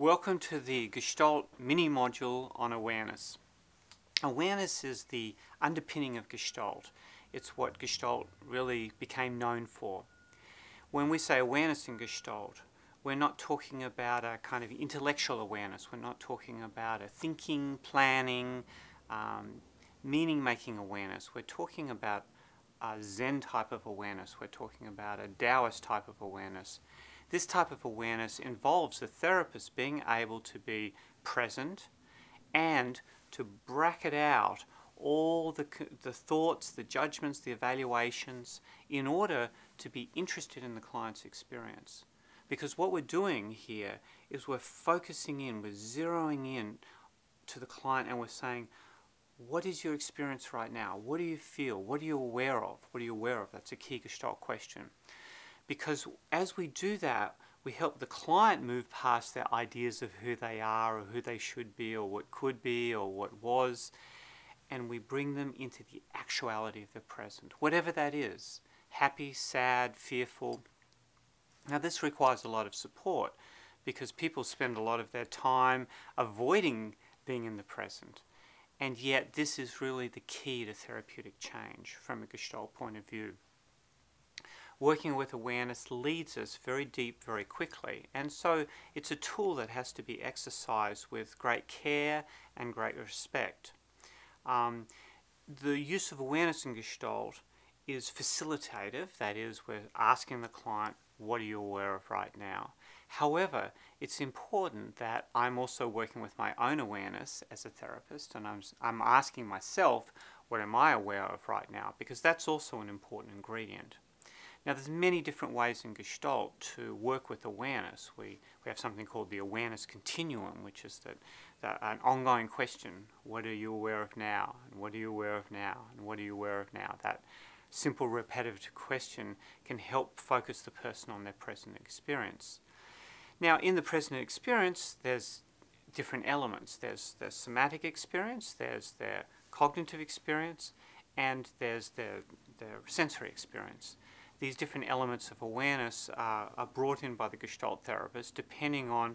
Welcome to the Gestalt mini module on awareness. Awareness is the underpinning of Gestalt. It's what Gestalt really became known for. When we say awareness in Gestalt, we're not talking about a kind of intellectual awareness. We're not talking about a thinking, planning, meaning-making awareness. We're talking about a Zen type of awareness. We're talking about a Taoist type of awareness. This type of awareness involves the therapist being able to be present and to bracket out all the thoughts, the judgments, the evaluations in order to be interested in the client's experience. Because what we're doing here is we're focusing in, we're zeroing in to the client and we're saying, what is your experience right now? What do you feel? What are you aware of? What are you aware of? That's a key Gestalt question. Because as we do that, we help the client move past their ideas of who they are or who they should be or what could be or what was, and we bring them into the actuality of the present, whatever that is, happy, sad, fearful. Now this requires a lot of support because people spend a lot of their time avoiding being in the present, and yet this is really the key to therapeutic change from a Gestalt point of view. Working with awareness leads us very deep very quickly, and so it's a tool that has to be exercised with great care and great respect. The use of awareness in Gestalt is facilitative, that is, we're asking the client, what are you aware of right now? However, it's important that I'm also working with my own awareness as a therapist, and I'm asking myself, what am I aware of right now? Because that's also an important ingredient. Now there's many different ways in Gestalt to work with awareness. We have something called the awareness continuum, which is an ongoing question. What are you aware of now? And what are you aware of now? And what are you aware of now? That simple repetitive question can help focus the person on their present experience. Now in the present experience there's different elements. There's somatic experience, there's their cognitive experience, and there's their sensory experience. These different elements of awareness are brought in by the Gestalt therapist depending on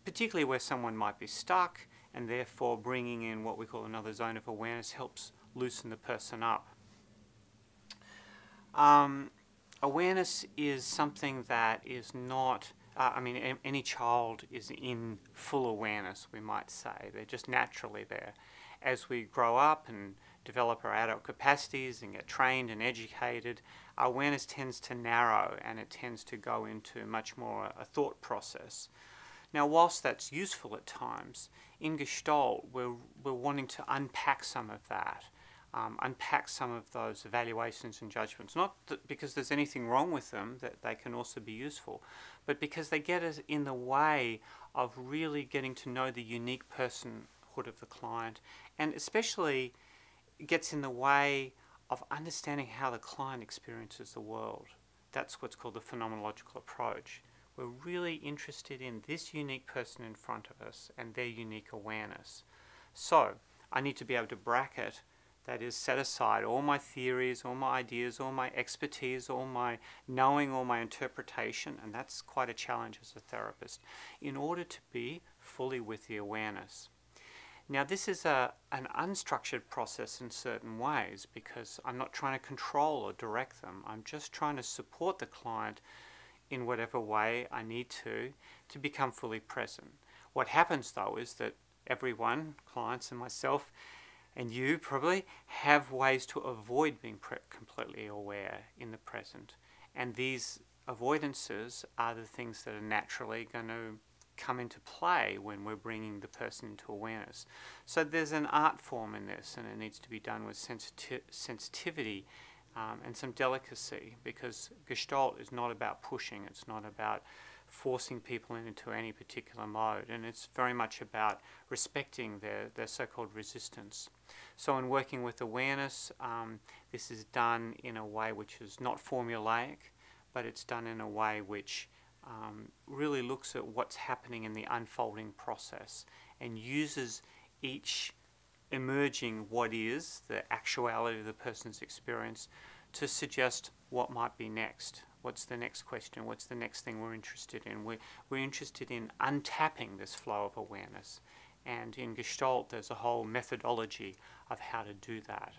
particularly where someone might be stuck, and therefore bringing in what we call another zone of awareness helps loosen the person up. Awareness is something that is not, any child is in full awareness, we might say. They're just naturally there. As we grow up and develop our adult capacities and get trained and educated, our awareness tends to narrow and it tends to go into much more a thought process. Now whilst that's useful at times, in Gestalt we're wanting to unpack some of that, unpack some of those evaluations and judgments, not because there's anything wrong with them, that they can also be useful, but because they get us in the way of really getting to know the unique personhood of the client, and especially gets in the way of understanding how the client experiences the world. That's what's called the phenomenological approach. We're really interested in this unique person in front of us and their unique awareness. So I need to be able to bracket, that is, set aside all my theories, all my ideas, all my expertise, all my knowing, all my interpretation, and that's quite a challenge as a therapist, in order to be fully with the awareness. Now this is an unstructured process in certain ways because I'm not trying to control or direct them. I'm just trying to support the client in whatever way I need to become fully present. What happens though is that everyone, clients and myself, and you probably, have ways to avoid being completely aware in the present. And these avoidances are the things that are naturally going to come into play when we're bringing the person into awareness. So there's an art form in this, and it needs to be done with sensitivity and some delicacy, because Gestalt is not about pushing, it's not about forcing people into any particular mode, and it's very much about respecting their so-called resistance. So in working with awareness, this is done in a way which is not formulaic, but it's done in a way which really looks at what's happening in the unfolding process and uses each emerging what is the actuality of the person's experience to suggest what might be next, What's the next question? What's the next thing we're interested in? We're interested in untapping this flow of awareness. And in Gestalt, there's a whole methodology of how to do that.